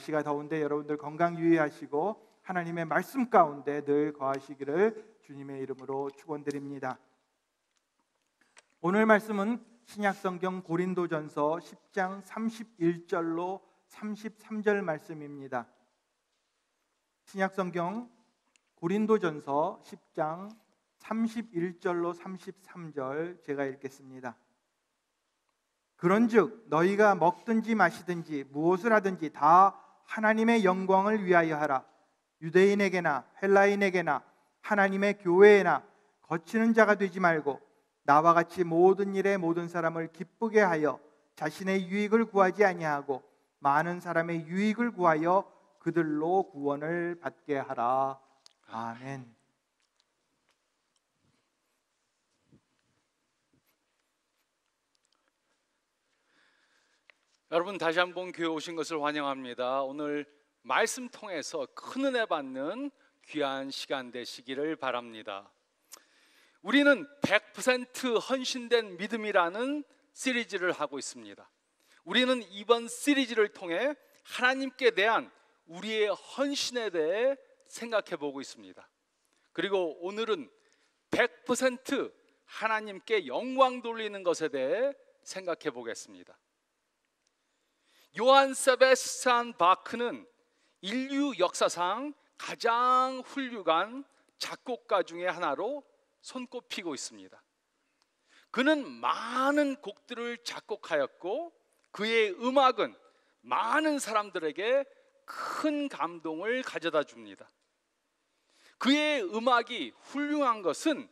날씨가 더운데 여러분들 건강 유의하시고 하나님의 말씀 가운데 늘 거하시기를 주님의 이름으로 축원드립니다. 오늘 말씀은 신약성경 고린도전서 10장 31절로 33절 말씀입니다. 신약성경 고린도전서 10장 31절로 33절 제가 읽겠습니다. 그런즉 너희가 먹든지 마시든지 무엇을 하든지 다 하나님의 영광을 위하여 하라. 유대인에게나 헬라인에게나 하나님의 교회에나 거치는 자가 되지 말고 나와 같이 모든 일에 모든 사람을 기쁘게 하여 자신의 유익을 구하지 아니하고 많은 사람의 유익을 구하여 그들로 구원을 받게 하라. 아멘. 여러분, 다시 한번 교회 오신 것을 환영합니다. 오늘 말씀 통해서 큰 은혜 받는 귀한 시간 되시기를 바랍니다. 우리는 100% 헌신된 믿음이라는 시리즈를 하고 있습니다. 우리는 이번 시리즈를 통해 하나님께 대한 우리의 헌신에 대해 생각해 보고 있습니다. 그리고 오늘은 100% 하나님께 영광 돌리는 것에 대해 생각해 보겠습니다. 요한 세바스찬 바크는 인류 역사상 가장 훌륭한 작곡가 중에 하나로 손꼽히고 있습니다. 그는 많은 곡들을 작곡하였고 그의 음악은 많은 사람들에게 큰 감동을 가져다 줍니다. 그의 음악이 훌륭한 것은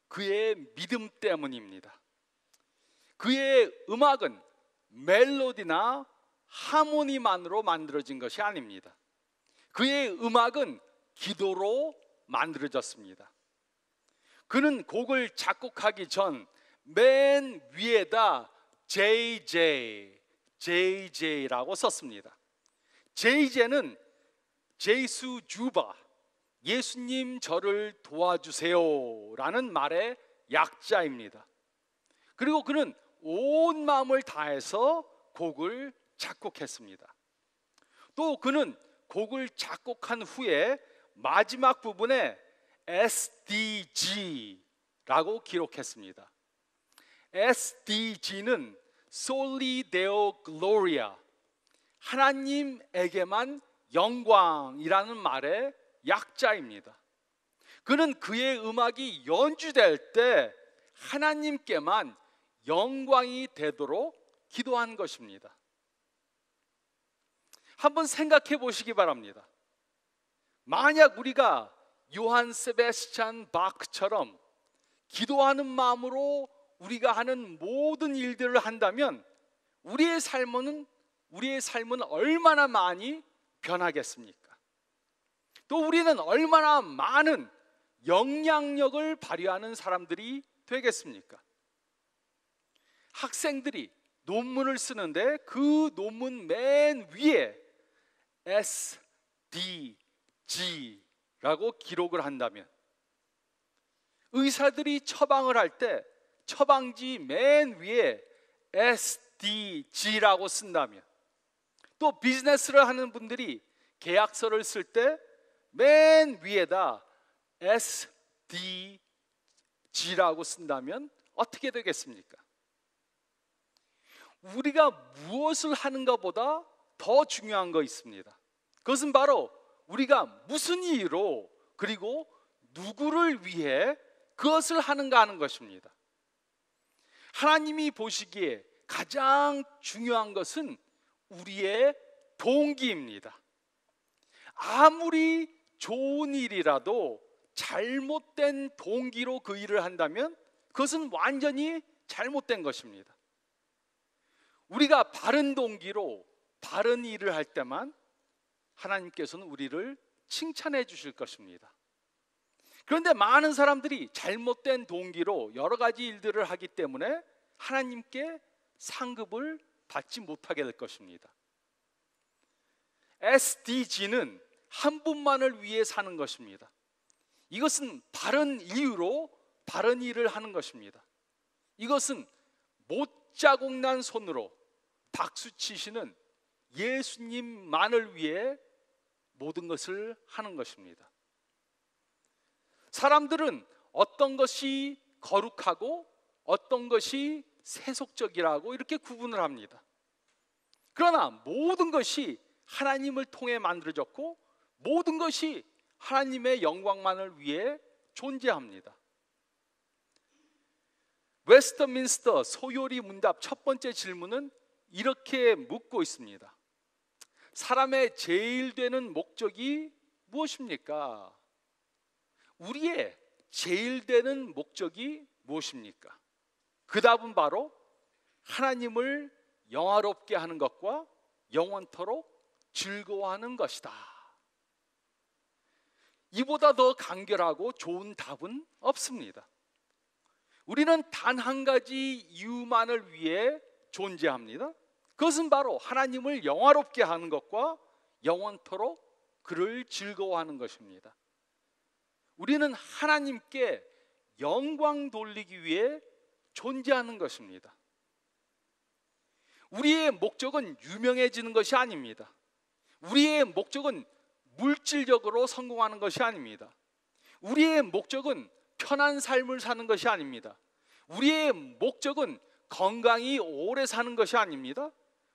그의 믿음 때문입니다. 그의 음악은 멜로디나 하모니만으로 만들어진 것이 아닙니다. 그의 음악은 기도로 만들어졌습니다. 그는 곡을 작곡하기 전 맨 위에다 JJ라고 썼습니다. JJ는 제수 주바, 예수님 저를 도와주세요 라는 말의 약자입니다. 그리고 그는 온 마음을 다해서 곡을 작곡했습니다. 또 그는 곡을 작곡한 후에 마지막 부분에 SDG라고 기록했습니다. SDG는 Soli Deo Gloria, 하나님에게만 영광이라는 말의 약자입니다. 그는 그의 음악이 연주될 때 하나님께만 영광이 되도록 기도한 것입니다. 한번 생각해 보시기 바랍니다. 만약 우리가 요한 세바스찬 바크처럼 기도하는 마음으로 우리가 하는 모든 일들을 한다면 우리의 삶은 얼마나 많이 변하겠습니까? 또 우리는 얼마나 많은 영향력을 발휘하는 사람들이 되겠습니까? 학생들이 논문을 쓰는데 그 논문 맨 위에 SDG라고 기록을 한다면, 의사들이 처방을 할 때 처방지 맨 위에 SDG라고 쓴다면, 또 비즈니스를 하는 분들이 계약서를 쓸 때 맨 위에다 SDG라고 쓴다면 어떻게 되겠습니까? 우리가 무엇을 하는가보다 더 중요한 거 있습니다. 그것은 바로 우리가 무슨 이유로 그리고 누구를 위해 그것을 하는가 하는 것입니다. 하나님이 보시기에 가장 중요한 것은 우리의 동기입니다. 아무리 좋은 일이라도 잘못된 동기로 그 일을 한다면 그것은 완전히 잘못된 것입니다. 우리가 바른 동기로 바른 일을 할 때만 하나님께서는 우리를 칭찬해 주실 것입니다. 그런데 많은 사람들이 잘못된 동기로 여러 가지 일들을 하기 때문에 하나님께 상급을 받지 못하게 될 것입니다. SDG는 한 분만을 위해 사는 것입니다. 이것은 바른 이유로 바른 일을 하는 것입니다. 이것은 못자국 난 손으로 박수 치시는 예수님만을 위해 모든 것을 하는 것입니다. 사람들은 어떤 것이 거룩하고 어떤 것이 세속적이라고 이렇게 구분을 합니다. 그러나 모든 것이 하나님을 통해 만들어졌고 모든 것이 하나님의 영광만을 위해 존재합니다. 웨스트민스터 소요리 문답 첫 번째 질문은 이렇게 묻고 있습니다. 사람의 제일 되는 목적이 무엇입니까? 우리의 제일 되는 목적이 무엇입니까? 그 답은 바로 하나님을 영화롭게 하는 것과 영원토록 즐거워하는 것이다. 이보다 더 간결하고 좋은 답은 없습니다. 우리는 단 한 가지 이유만을 위해 존재합니다. 그것은 바로 하나님을 영화롭게 하는 것과 영원토록 그를 즐거워하는 것입니다. 우리는 하나님께 영광 돌리기 위해 존재하는 것입니다. 우리의 목적은 유명해지는 것이 아닙니다. 우리의 목적은 물질적으로 성공하는 것이 아닙니다. 우리의 목적은 편한 삶을 사는 것이 아닙니다. 우리의 목적은 건강히 오래 사는 것이 아닙니다.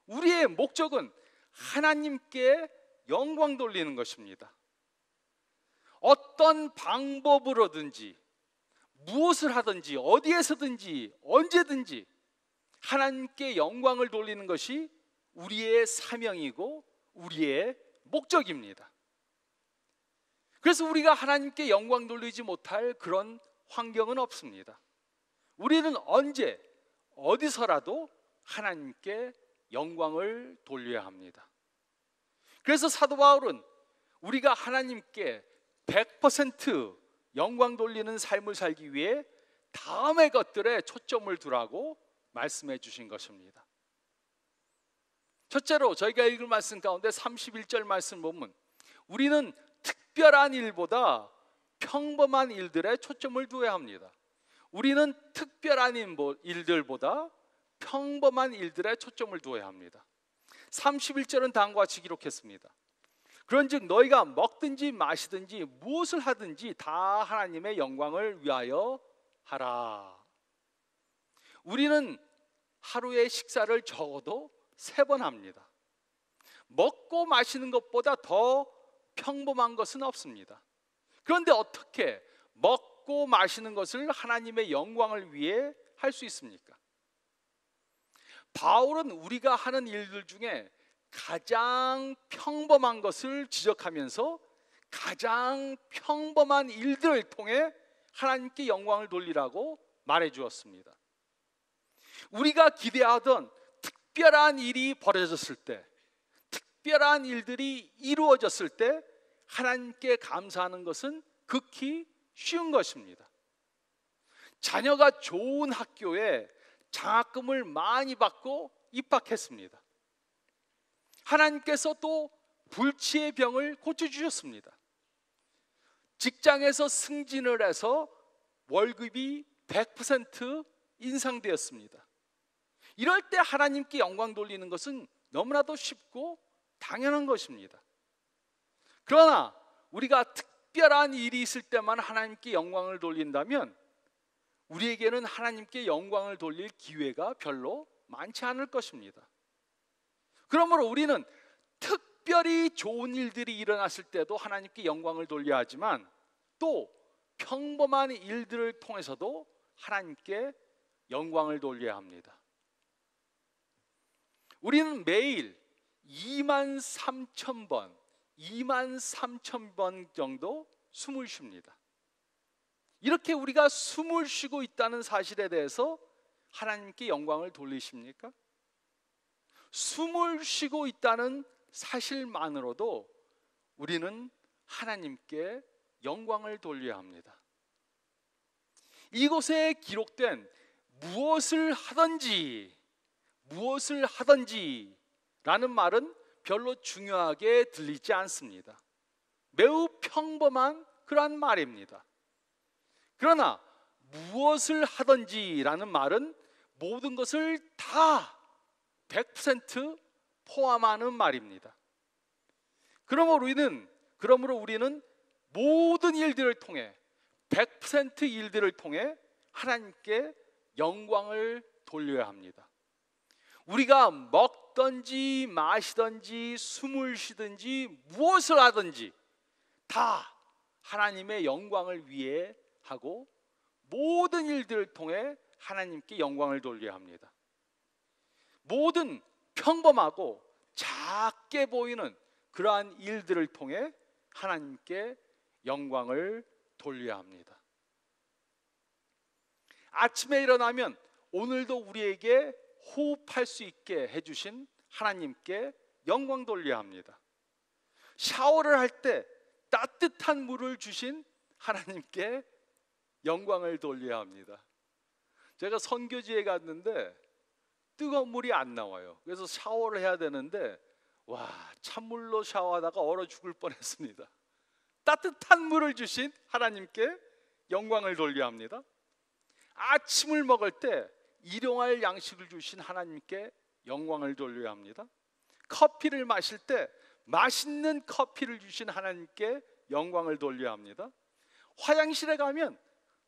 우리의 목적은 하나님께 영광 돌리는 것입니다. 어떤 방법으로든지 무엇을 하든지 어디에서든지 언제든지 하나님께 영광을 돌리는 것이 우리의 사명이고 우리의 목적입니다. 그래서 우리가 하나님께 영광 돌리지 못할 그런 환경은 없습니다. 우리는 언제 어디서라도 하나님께 영광을 돌려야 합니다. 그래서 사도 바울은 우리가 하나님께 100% 영광 돌리는 삶을 살기 위해 다음의 것들에 초점을 두라고 말씀해 주신 것입니다. 첫째로 저희가 읽을 말씀 가운데 31절 말씀 보면 우리는 특별한 일보다 평범한 일들에 초점을 두어야 합니다. 우리는 특별한 일들보다 평범한 일들에 초점을 두어야 합니다. 31절은 다음과 같이 기록했습니다. 그런즉 너희가 먹든지 마시든지 무엇을 하든지 다 하나님의 영광을 위하여 하라. 우리는 하루에 식사를 적어도 3번 합니다. 먹고 마시는 것보다 더 평범한 것은 없습니다. 그런데 어떻게 먹고 마시는 것을 하나님의 영광을 위해 할 수 있습니까? 바울은 우리가 하는 일들 중에 가장 평범한 것을 지적하면서 가장 평범한 일들을 통해 하나님께 영광을 돌리라고 말해 주었습니다. 우리가 기대하던 특별한 일이 벌어졌을 때, 특별한 일들이 이루어졌을 때 하나님께 감사하는 것은 극히 쉬운 것입니다. 자녀가 좋은 학교에 장학금을 많이 받고 입학했습니다. 하나님께서 또 불치의 병을 고쳐주셨습니다. 직장에서 승진을 해서 월급이 100% 인상되었습니다. 이럴 때 하나님께 영광 돌리는 것은 너무나도 쉽고 당연한 것입니다. 그러나 우리가 특별한 일이 있을 때만 하나님께 영광을 돌린다면 우리에게는 하나님께 영광을 돌릴 기회가 별로 많지 않을 것입니다. 그러므로 우리는 특별히 좋은 일들이 일어났을 때도 하나님께 영광을 돌려야 하지만 또 평범한 일들을 통해서도 하나님께 영광을 돌려야 합니다. 우리는 매일 23,000번 정도 숨을 쉽니다. 이렇게 우리가 숨을 쉬고 있다는 사실에 대해서 하나님께 영광을 돌리십니까? 숨을 쉬고 있다는 사실만으로도 우리는 하나님께 영광을 돌려야 합니다. 이곳에 기록된 무엇을 하든지 라는 말은 별로 중요하게 들리지 않습니다. 매우 평범한 그러한 말입니다. 그러나 무엇을 하든지 라는 말은 모든 것을 다 100% 포함하는 말입니다. 그러므로 우리는 모든 일들을 통해 100% 일들을 통해 하나님께 영광을 돌려야 합니다. 우리가 먹든지 마시든지 숨을 쉬든지 무엇을 하든지 다 하나님의 영광을 위해 하고 모든 일들을 통해 하나님께 영광을 돌려야 합니다. 모든 평범하고 작게 보이는 그러한 일들을 통해 하나님께 영광을 돌려야 합니다. 아침에 일어나면 오늘도 우리에게 호흡할 수 있게 해주신 하나님께 영광 돌려야 합니다. 샤워를 할 때 따뜻한 물을 주신 하나님께 영광을 돌려야 합니다. 제가 선교지에 갔는데 뜨거운 물이 안 나와요. 그래서 샤워를 해야 되는데 찬물로 샤워하다가 얼어 죽을 뻔했습니다. 따뜻한 물을 주신 하나님께 영광을 돌려야 합니다. 아침을 먹을 때 일용할 양식을 주신 하나님께 영광을 돌려야 합니다. 커피를 마실 때 맛있는 커피를 주신 하나님께 영광을 돌려야 합니다. 화장실에 가면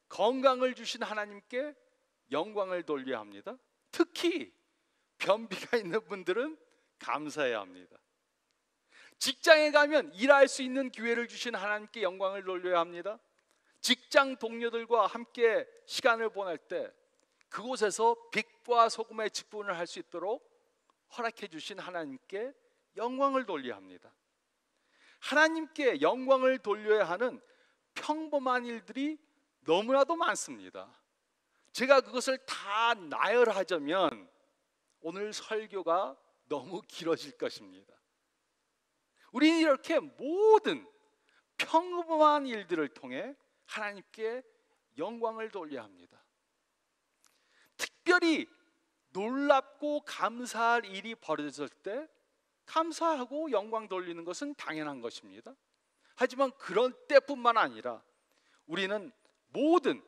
건강을 주신 하나님께 영광을 돌려야 합니다. 특히 변비가 있는 분들은 감사해야 합니다. 직장에 가면 일할 수 있는 기회를 주신 하나님께 영광을 돌려야 합니다. 직장 동료들과 함께 시간을 보낼 때 그곳에서 빛과 소금의 직분을 할 수 있도록 허락해 주신 하나님께 영광을 돌려야 합니다. 하나님께 영광을 돌려야 하는 평범한 일들이 너무나도 많습니다. 제가 그것을 다 나열하자면 오늘 설교가 너무 길어질 것입니다. 우리는 이렇게 모든 평범한 일들을 통해 하나님께 영광을 돌려야 합니다. 특별히 놀랍고 감사할 일이 벌어졌을 때 감사하고 영광 돌리는 것은 당연한 것입니다. 하지만 그런 때뿐만 아니라 우리는 모든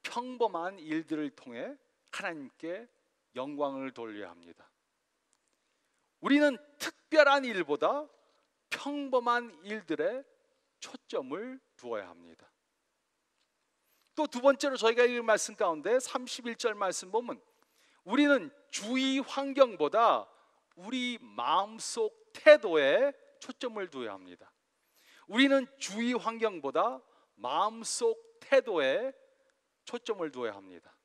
평범한 일들을 통해 하나님께 영광을 돌려야 합니다. 우리는 특별한 일보다 평범한 일들에 초점을 두어야 합니다. 또 두 번째로 저희가 읽은 말씀 가운데 31절 말씀 보면 우리는 주위 환경보다 우리 마음속 태도에 초점을 두어야 합니다. 우리는 주위 환경보다 마음속 태도에 초점을 두어야 합니다.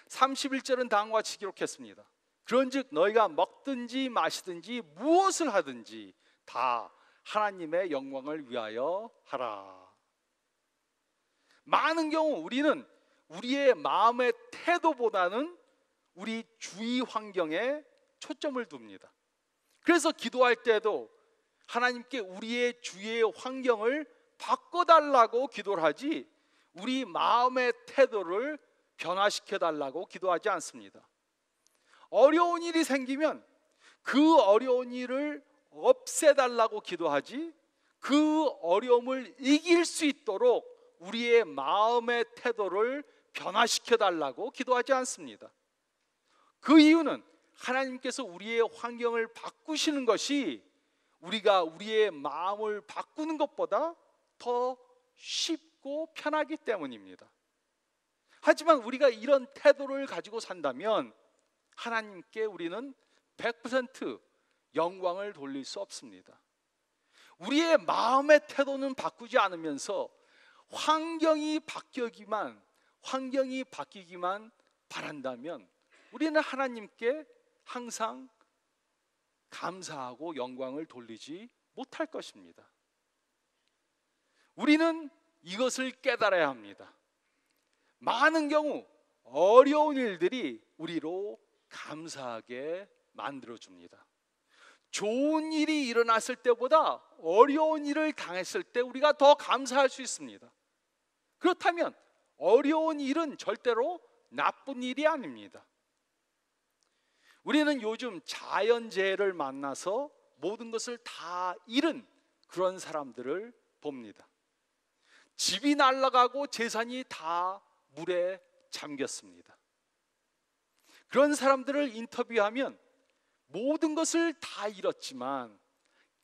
31절은 다음과 같이 기록했습니다. 그런즉 너희가 먹든지 마시든지 무엇을 하든지 다 하나님의 영광을 위하여 하라. 많은 경우 우리는 우리의 마음의 태도보다는 우리 주위 환경에 초점을 둡니다. 그래서 기도할 때도 하나님께 우리의 주위의 환경을 바꿔달라고 기도를 하지 우리 마음의 태도를 변화시켜 달라고 기도하지 않습니다. 어려운 일이 생기면 그 어려운 일을 없애달라고 기도하지 그 어려움을 이길 수 있도록 우리의 마음의 태도를 변화시켜 달라고 기도하지 않습니다. 그 이유는 하나님께서 우리의 환경을 바꾸시는 것이 우리가 우리의 마음을 바꾸는 것보다 더 쉽고 편하기 때문입니다. 하지만 우리가 이런 태도를 가지고 산다면 하나님께 우리는 100% 영광을 돌릴 수 없습니다. 우리의 마음의 태도는 바꾸지 않으면서 환경이 바뀌기만 바란다면 우리는 하나님께 항상 감사하고 영광을 돌리지 못할 것입니다. 우리는 이것을 깨달아야 합니다. 많은 경우 어려운 일들이 우리로 감사하게 만들어줍니다. 좋은 일이 일어났을 때보다 어려운 일을 당했을 때 우리가 더 감사할 수 있습니다. 그렇다면 어려운 일은 절대로 나쁜 일이 아닙니다. 우리는 요즘 자연재해를 만나서 모든 것을 다 잃은 그런 사람들을 봅니다. 집이 날아가고 재산이 다 물에 잠겼습니다. 그런 사람들을 인터뷰하면 모든 것을 다 잃었지만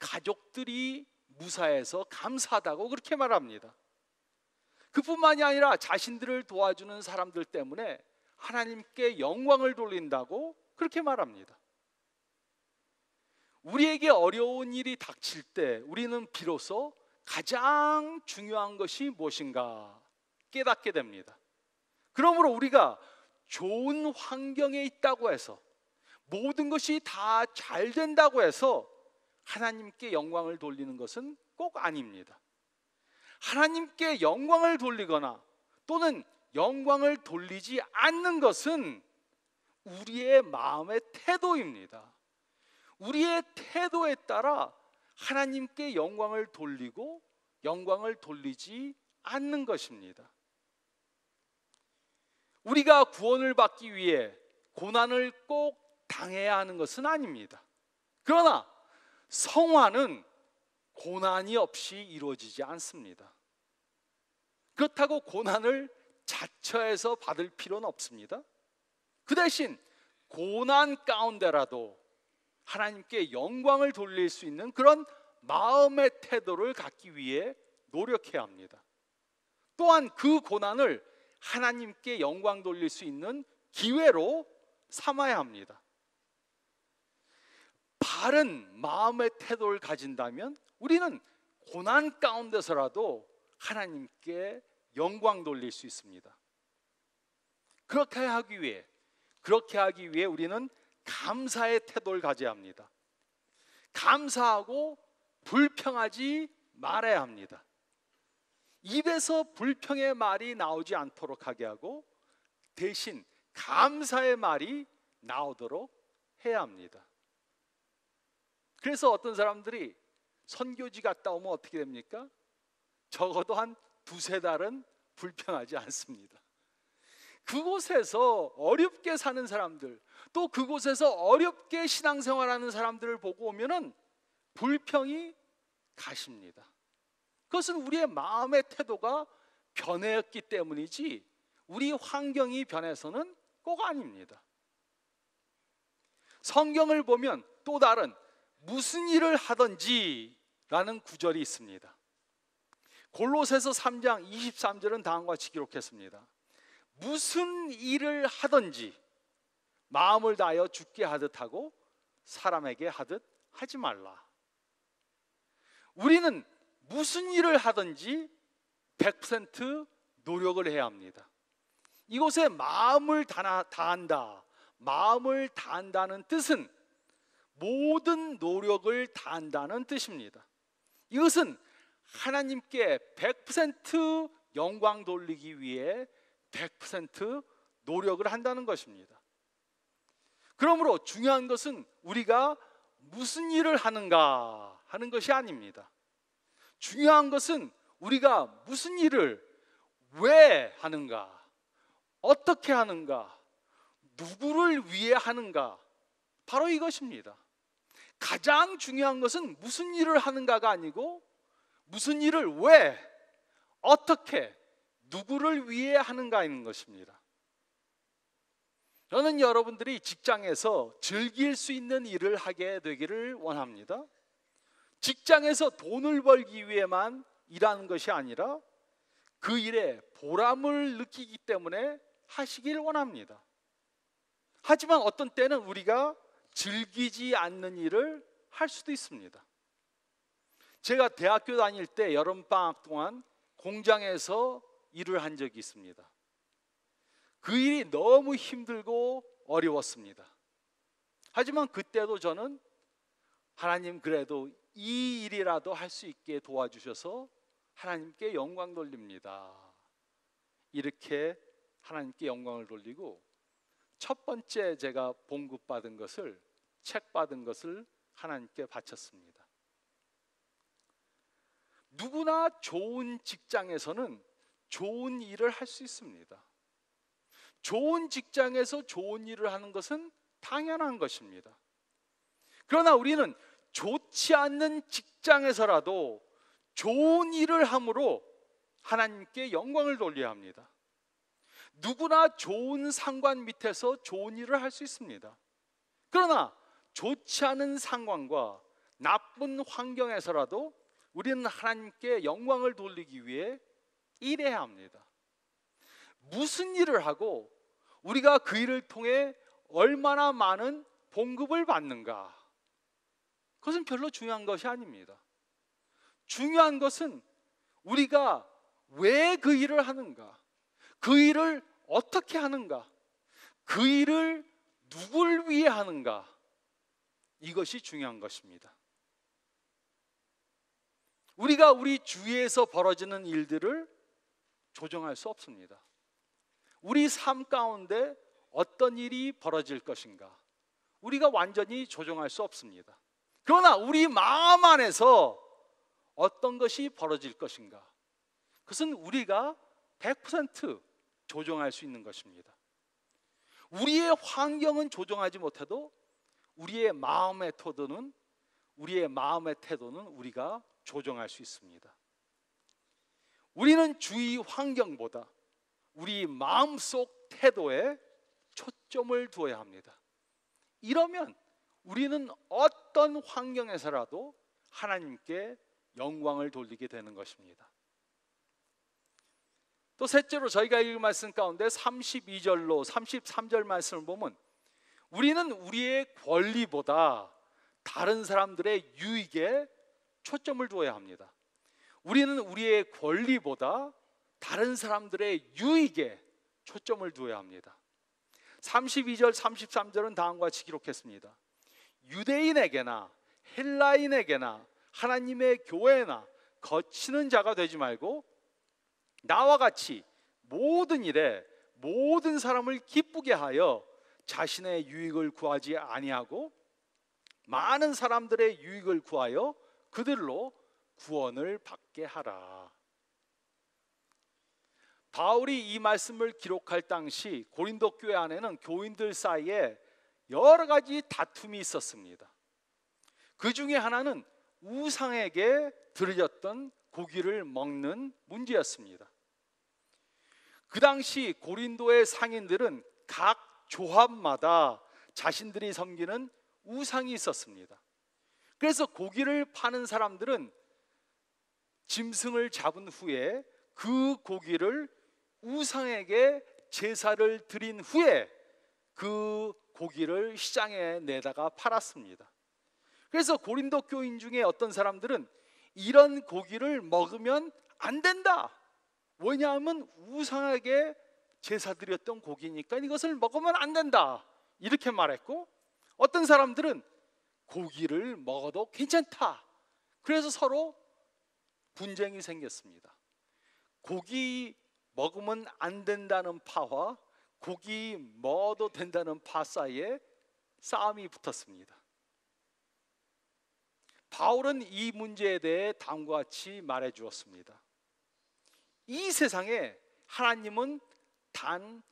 가족들이 무사해서 감사하다고 그렇게 말합니다. 그뿐만이 아니라 자신들을 도와주는 사람들 때문에 하나님께 영광을 돌린다고 그렇게 말합니다. 우리에게 어려운 일이 닥칠 때 우리는 비로소 가장 중요한 것이 무엇인가 깨닫게 됩니다. 그러므로 우리가 좋은 환경에 있다고 해서, 모든 것이 다 잘 된다고 해서 하나님께 영광을 돌리는 것은 꼭 아닙니다. 하나님께 영광을 돌리거나 또는 영광을 돌리지 않는 것은 우리의 마음의 태도입니다. 우리의 태도에 따라 하나님께 영광을 돌리고 영광을 돌리지 않는 것입니다. 우리가 구원을 받기 위해 고난을 꼭 당해야 하는 것은 아닙니다. 그러나 성화는 고난이 없이 이루어지지 않습니다. 그렇다고 고난을 자처해서 받을 필요는 없습니다. 그 대신 고난 가운데라도 하나님께 영광을 돌릴 수 있는 그런 마음의 태도를 갖기 위해 노력해야 합니다. 또한 그 고난을 하나님께 영광 돌릴 수 있는 기회로 삼아야 합니다. 바른 마음의 태도를 가진다면 우리는 고난 가운데서라도 하나님께 영광 돌릴 수 있습니다. 그렇게 하기 위해 우리는 감사의 태도를 가져야 합니다. 감사하고 불평하지 말아야 합니다. 입에서 불평의 말이 나오지 않도록 하게 하고 대신 감사의 말이 나오도록 해야 합니다. 그래서 어떤 사람들이 선교지 갔다 오면 어떻게 됩니까? 적어도 한 두세 달은 불평하지 않습니다. 그곳에서 어렵게 사는 사람들, 또 그곳에서 어렵게 신앙생활하는 사람들을 보고 오면은 불평이 가십니다. 그것은 우리의 마음의 태도가 변했기 때문이지 우리 환경이 변해서는 꼭 아닙니다. 성경을 보면 또 다른 무슨 일을 하든지 라는 구절이 있습니다. 골로새서 3장 23절은 다음과 같이 기록했습니다. 무슨 일을 하든지 마음을 다하여 주께 하듯 하고 사람에게 하듯 하지 말라. 우리는 무슨 일을 하든지 100% 노력을 해야 합니다. 이곳에 마음을 다한다, 마음을 다한다는 뜻은 모든 노력을 다한다는 뜻입니다. 이것은 하나님께 100% 영광 돌리기 위해 100% 노력을 한다는 것입니다. 그러므로 중요한 것은 우리가 무슨 일을 하는가 하는 것이 아닙니다. 중요한 것은 우리가 무슨 일을 왜 하는가, 어떻게 하는가, 누구를 위해 하는가, 바로 이것입니다. 가장 중요한 것은 무슨 일을 하는가가 아니고 무슨 일을 왜, 어떻게, 누구를 위해 하는가인 것입니다. 저는 여러분들이 직장에서 즐길 수 있는 일을 하게 되기를 원합니다. 직장에서 돈을 벌기 위해만 일하는 것이 아니라 그 일에 보람을 느끼기 때문에 하시길 원합니다. 하지만 어떤 때는 우리가 즐기지 않는 일을 할 수도 있습니다. 제가 대학교 다닐 때 여름방학 동안 공장에서 일을 한 적이 있습니다. 그 일이 너무 힘들고 어려웠습니다. 하지만 그때도 저는 하나님 그래도 이 일이라도 할 수 있게 도와주셔서 하나님께 영광 돌립니다. 이렇게 하나님께 영광을 돌리고 첫 번째 제가 봉급받은 것을, 책 받은 것을 하나님께 바쳤습니다. 누구나 좋은 직장에서는 좋은 일을 할 수 있습니다. 좋은 직장에서 좋은 일을 하는 것은 당연한 것입니다. 그러나 우리는 좋지 않는 직장에서라도 좋은 일을 함으로 하나님께 영광을 돌려야 합니다. 누구나 좋은 상관 밑에서 좋은 일을 할 수 있습니다. 그러나 좋지 않은 상황과 나쁜 환경에서라도 우리는 하나님께 영광을 돌리기 위해 일해야 합니다. 무슨 일을 하고 우리가 그 일을 통해 얼마나 많은 봉급을 받는가, 그것은 별로 중요한 것이 아닙니다. 중요한 것은 우리가 왜 그 일을 하는가, 그 일을 어떻게 하는가, 그 일을 누굴 위해 하는가, 이것이 중요한 것입니다. 우리가 우리 주위에서 벌어지는 일들을 조정할 수 없습니다. 우리 삶 가운데 어떤 일이 벌어질 것인가, 우리가 완전히 조정할 수 없습니다. 그러나 우리 마음 안에서 어떤 것이 벌어질 것인가, 그것은 우리가 100% 조정할 수 있는 것입니다. 우리의 환경은 조정하지 못해도 우리의 마음의 태도는 우리가 조정할 수 있습니다. 우리는 주위 환경보다 우리 마음속 태도에 초점을 두어야 합니다. 이러면 우리는 어떤 환경에서라도 하나님께 영광을 돌리게 되는 것입니다. 또 셋째로 저희가 읽은 말씀 가운데 32절로 33절 말씀을 보면 우리는 우리의 권리보다 다른 사람들의 유익에 초점을 두어야 합니다. 우리는 우리의 권리보다 다른 사람들의 유익에 초점을 두어야 합니다. 32절 33절은 다음과 같이 기록했습니다. 유대인에게나 헬라인에게나 하나님의 교회나 거치는 자가 되지 말고 나와 같이 모든 일에 모든 사람을 기쁘게 하여 자신의 유익을 구하지 아니하고 많은 사람들의 유익을 구하여 그들로 구원을 받게 하라. 바울이 이 말씀을 기록할 당시 고린도 교회 안에는 교인들 사이에 여러 가지 다툼이 있었습니다. 그 중에 하나는 우상에게 드려졌던 고기를 먹는 문제였습니다. 그 당시 고린도의 상인들은 각 조합마다 자신들이 섬기는 우상이 있었습니다. 그래서 고기를 파는 사람들은 짐승을 잡은 후에 그 고기를 우상에게 제사를 드린 후에 그 고기를 시장에 내다가 팔았습니다. 그래서 고린도 교인 중에 어떤 사람들은 이런 고기를 먹으면 안 된다, 왜냐하면 우상에게 제사 드렸던 고기니까 이것을 먹으면 안 된다, 이렇게 말했고, 어떤 사람들은 고기를 먹어도 괜찮다, 그래서 서로 분쟁이 생겼습니다. 고기 먹으면 안 된다는 파와 고기 먹어도 된다는 파 사이에 싸움이 붙었습니다. 바울은 이 문제에 대해 다음과 같이 말해 주었습니다. 이 세상에 하나님은 단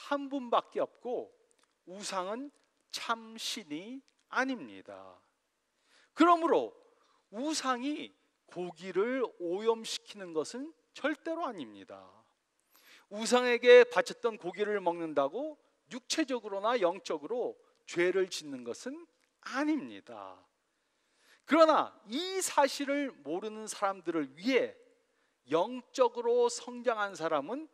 한 분밖에 없고 우상은 참 신이 아닙니다. 그러므로 우상이 고기를 오염시키는 것은 절대로 아닙니다. 우상에게 바쳤던 고기를 먹는다고 육체적으로나 영적으로 죄를 짓는 것은 아닙니다. 그러나 이 사실을 모르는 사람들을 위해 영적으로 성장한 사람은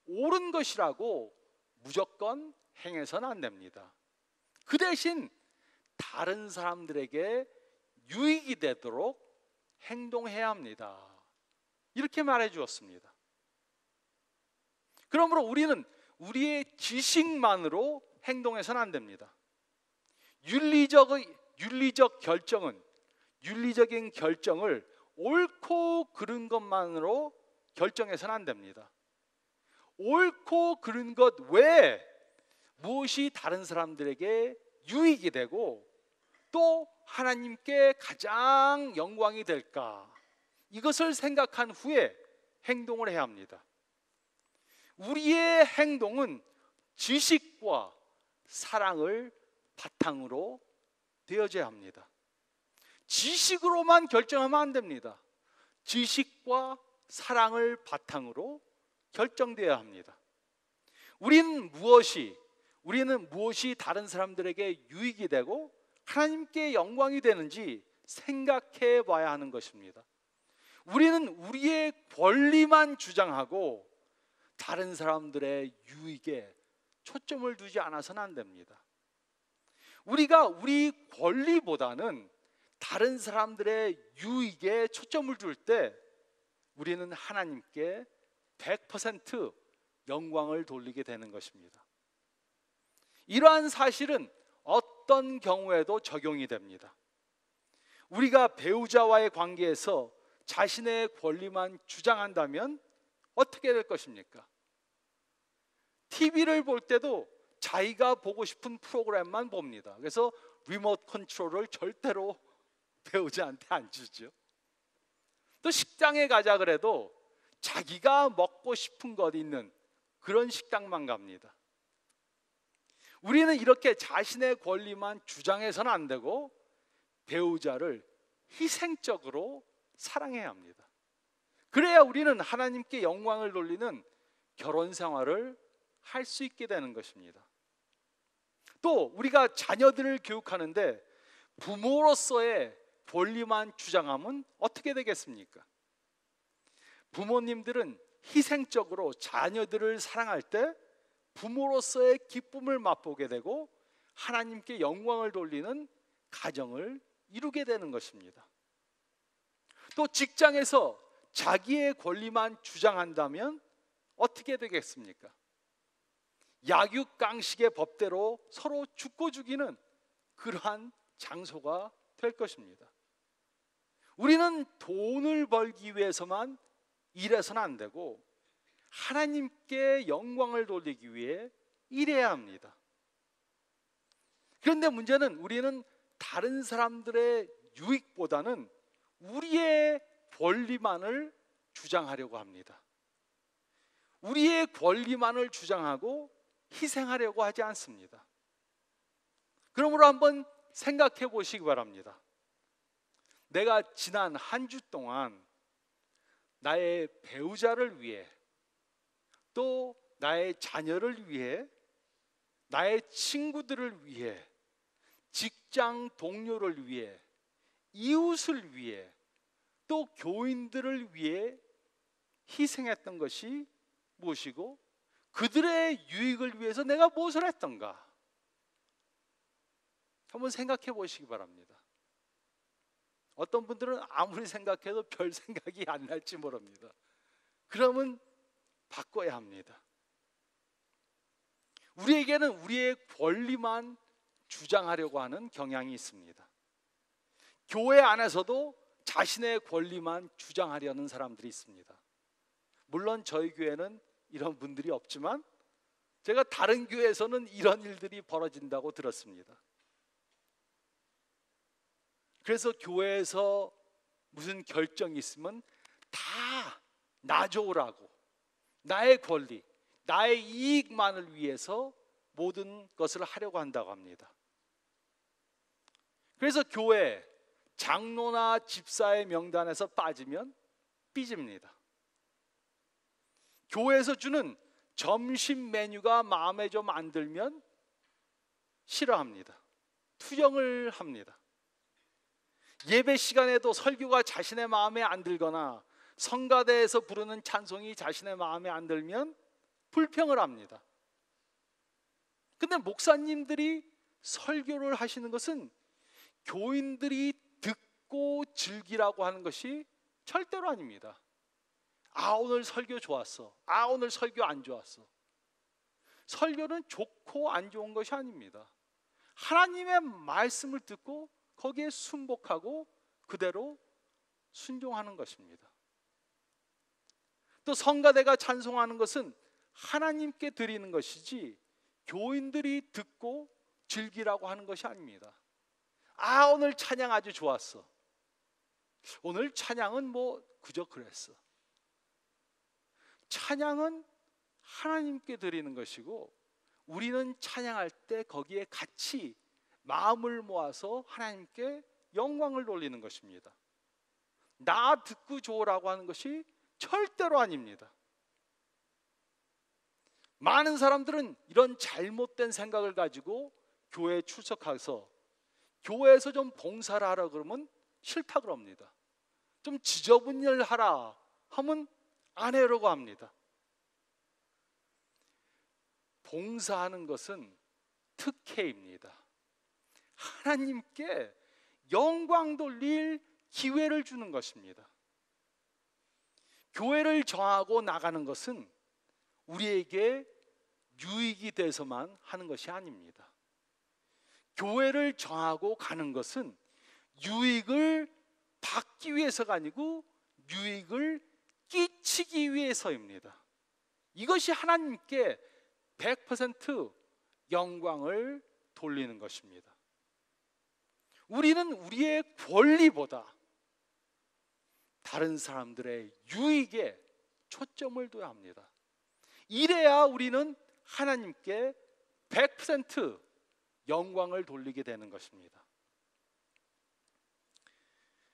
옳은 것이라고 무조건 행해서는 안 됩니다. 그 대신 다른 사람들에게 유익이 되도록 행동해야 합니다. 이렇게 말해 주었습니다. 그러므로 우리는 우리의 지식만으로 행동해서는 안 됩니다. 윤리적인 결정을 옳고 그른 것만으로 결정해서는 안 됩니다. 옳고 그른 것 외에 무엇이 다른 사람들에게 유익이 되고 또 하나님께 가장 영광이 될까, 이것을 생각한 후에 행동을 해야 합니다. 우리의 행동은 지식과 사랑을 바탕으로 되어져야 합니다. 지식으로만 결정하면 안 됩니다. 지식과 사랑을 바탕으로 결정되어야 합니다. 우리는 무엇이 다른 사람들에게 유익이 되고 하나님께 영광이 되는지 생각해 봐야 하는 것입니다. 우리는 우리의 권리만 주장하고 다른 사람들의 유익에 초점을 두지 않아서는 안 됩니다. 우리가 우리 권리보다는 다른 사람들의 유익에 초점을 둘 때 우리는 하나님께 100% 영광을 돌리게 되는 것입니다. 이러한 사실은 어떤 경우에도 적용이 됩니다. 우리가 배우자와의 관계에서 자신의 권리만 주장한다면 어떻게 될 것입니까? TV를 볼 때도 자기가 보고 싶은 프로그램만 봅니다. 그래서 리모트 컨트롤을 절대로 배우자한테 안 주죠. 또 식당에 가자 그래도 자기가 먹고 싶은 것 있는 그런 식당만 갑니다. 우리는 이렇게 자신의 권리만 주장해서는 안 되고 배우자를 희생적으로 사랑해야 합니다. 그래야 우리는 하나님께 영광을 돌리는 결혼 생활을 할 수 있게 되는 것입니다. 또 우리가 자녀들을 교육하는데 부모로서의 권리만 주장하면 어떻게 되겠습니까? 부모님들은 희생적으로 자녀들을 사랑할 때 부모로서의 기쁨을 맛보게 되고 하나님께 영광을 돌리는 가정을 이루게 되는 것입니다. 또 직장에서 자기의 권리만 주장한다면 어떻게 되겠습니까? 약육강식의 법대로 서로 죽고 죽이는 그러한 장소가 될 것입니다. 우리는 돈을 벌기 위해서만 일해서는 안 되고 하나님께 영광을 돌리기 위해 일해야 합니다. 그런데 문제는 우리는 다른 사람들의 유익보다는 우리의 권리만을 주장하려고 합니다. 우리의 권리만을 주장하고 희생하려고 하지 않습니다. 그러므로 한번 생각해 보시기 바랍니다. 내가 지난 한 주 동안 나의 배우자를 위해, 또 나의 자녀를 위해, 나의 친구들을 위해, 직장 동료를 위해, 이웃을 위해, 또 교인들을 위해 희생했던 것이 무엇이고 그들의 유익을 위해서 내가 무엇을 했던가 한번 생각해 보시기 바랍니다. 어떤 분들은 아무리 생각해도 별 생각이 안 날지 모릅니다. 그러면 바꿔야 합니다. 우리에게는 우리의 권리만 주장하려고 하는 경향이 있습니다. 교회 안에서도 자신의 권리만 주장하려는 사람들이 있습니다. 물론 저희 교회는 이런 분들이 없지만 제가 다른 교회에서는 이런 일들이 벌어진다고 들었습니다. 그래서 교회에서 무슨 결정이 있으면 다 나 좋으라고, 나의 권리, 나의 이익만을 위해서 모든 것을 하려고 한다고 합니다. 그래서 교회 장로나 집사의 명단에서 빠지면 삐집니다. 교회에서 주는 점심 메뉴가 마음에 좀 안 들면 싫어합니다. 투정을 합니다. 예배 시간에도 설교가 자신의 마음에 안 들거나 성가대에서 부르는 찬송이 자신의 마음에 안 들면 불평을 합니다. 근데 목사님들이 설교를 하시는 것은 교인들이 듣고 즐기라고 하는 것이 절대로 아닙니다. 아, 오늘 설교 좋았어. 아, 오늘 설교 안 좋았어. 설교는 좋고 안 좋은 것이 아닙니다. 하나님의 말씀을 듣고 거기에 순복하고 그대로 순종하는 것입니다. 또 성가대가 찬송하는 것은 하나님께 드리는 것이지 교인들이 듣고 즐기라고 하는 것이 아닙니다. 아, 오늘 찬양 아주 좋았어. 오늘 찬양은 뭐 그저 그랬어. 찬양은 하나님께 드리는 것이고 우리는 찬양할 때 거기에 같이 마음을 모아서 하나님께 영광을 돌리는 것입니다. 나 듣고 좋으라고 하는 것이 절대로 아닙니다. 많은 사람들은 이런 잘못된 생각을 가지고 교회에 출석해서 교회에서 좀 봉사를 하라 그러면 싫다 그럽니다. 좀 지저분 일 하라 하면 안 해라고 합니다. 봉사하는 것은 특혜입니다. 하나님께 영광 돌릴 기회를 주는 것입니다. 교회를 정하고 나가는 것은 우리에게 유익이 돼서만 하는 것이 아닙니다. 교회를 정하고 가는 것은 유익을 받기 위해서가 아니고 유익을 끼치기 위해서입니다. 이것이 하나님께 100% 영광을 돌리는 것입니다. 우리는 우리의 권리보다 다른 사람들의 유익에 초점을 둬야 합니다. 이래야 우리는 하나님께 100% 영광을 돌리게 되는 것입니다.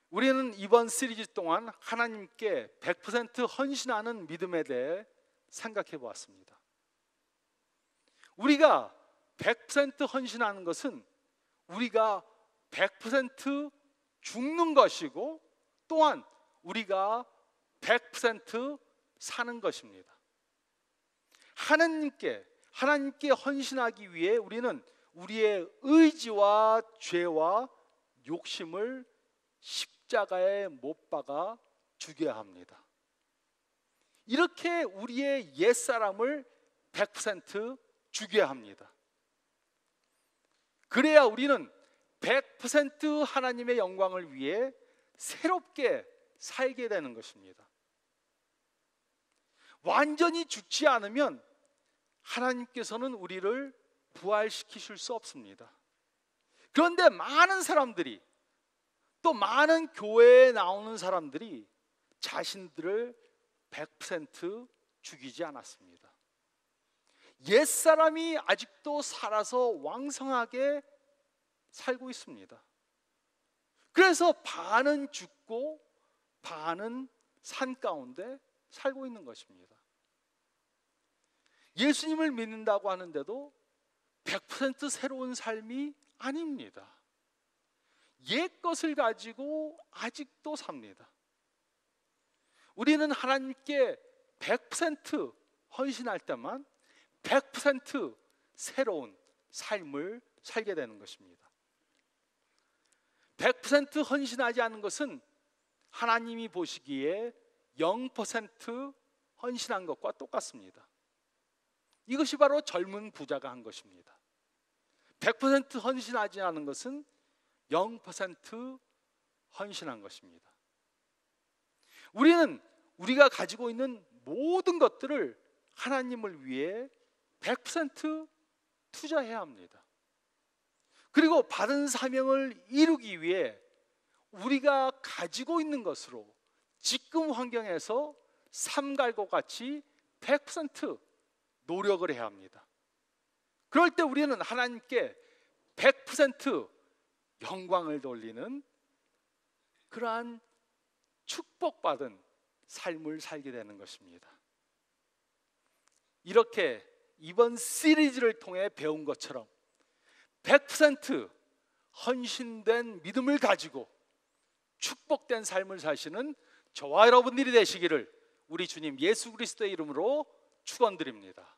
우리는 이번 시리즈 동안 하나님께 100% 헌신하는 믿음에 대해 생각해 보았습니다. 우리가 100% 헌신하는 것은 우리가 100% 죽는 것이고 또한 우리가 100% 사는 것입니다. 하나님께 헌신하기 위해 우리는 우리의 의지와 죄와 욕심을 십자가에 못 박아 죽여야 합니다. 이렇게 우리의 옛사람을 100% 죽여야 합니다. 그래야 우리는 100% 하나님의 영광을 위해 새롭게 살게 되는 것입니다. 완전히 죽지 않으면 하나님께서는 우리를 부활시키실 수 없습니다. 그런데 많은 사람들이 또 많은 교회에 나오는 사람들이 자신들을 100% 죽이지 않았습니다. 옛사람이 아직도 살아서 왕성하게 살고 있습니다. 그래서 반은 죽고 반은 산 가운데 살고 있는 것입니다. 예수님을 믿는다고 하는데도 100% 새로운 삶이 아닙니다. 옛 것을 가지고 아직도 삽니다. 우리는 하나님께 100% 헌신할 때만 100% 새로운 삶을 살게 되는 것입니다. 100% 헌신하지 않은 것은 하나님이 보시기에 0% 헌신한 것과 똑같습니다. 이것이 바로 젊은 부자가 한 것입니다. 100% 헌신하지 않은 것은 0% 헌신한 것입니다. 우리는 우리가 가지고 있는 모든 것들을 하나님을 위해 100% 투자해야 합니다. 그리고 받은 사명을 이루기 위해 우리가 가지고 있는 것으로 지금 환경에서 삼갈고 같이 100% 노력을 해야 합니다. 그럴 때 우리는 하나님께 100% 영광을 돌리는 그러한 축복받은 삶을 살게 되는 것입니다. 이렇게 이번 시리즈를 통해 배운 것처럼 100% 헌신된 믿음을 가지고 축복된 삶을 사시는 저와 여러분들이 되시기를 우리 주님 예수 그리스도의 이름으로 축원드립니다.